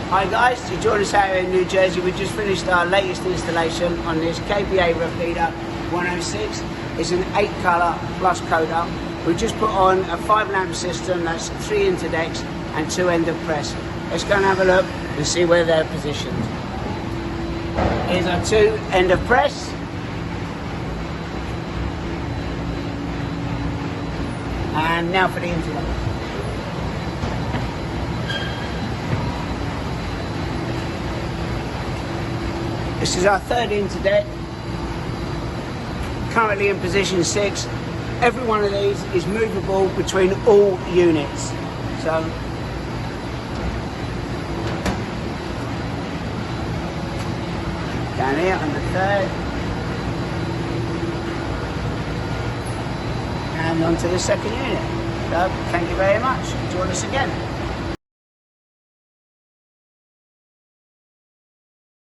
Hi guys, you join us out here in New Jersey. We just finished our latest installation on this KBA Rapida 106. It's an 8 colour plus coda. We've just put on a 5 lamp system, that's 3 interdects and 2 end of press. Let's go and have a look and see where they're positioned. Here's our 2 end of press. And now for the interdeck. This is our 3rd interdeck, currently in position 6. Every one of these is movable between all units. So, down here on the 3rd, and onto the 2nd unit. So, thank you very much. Join us again.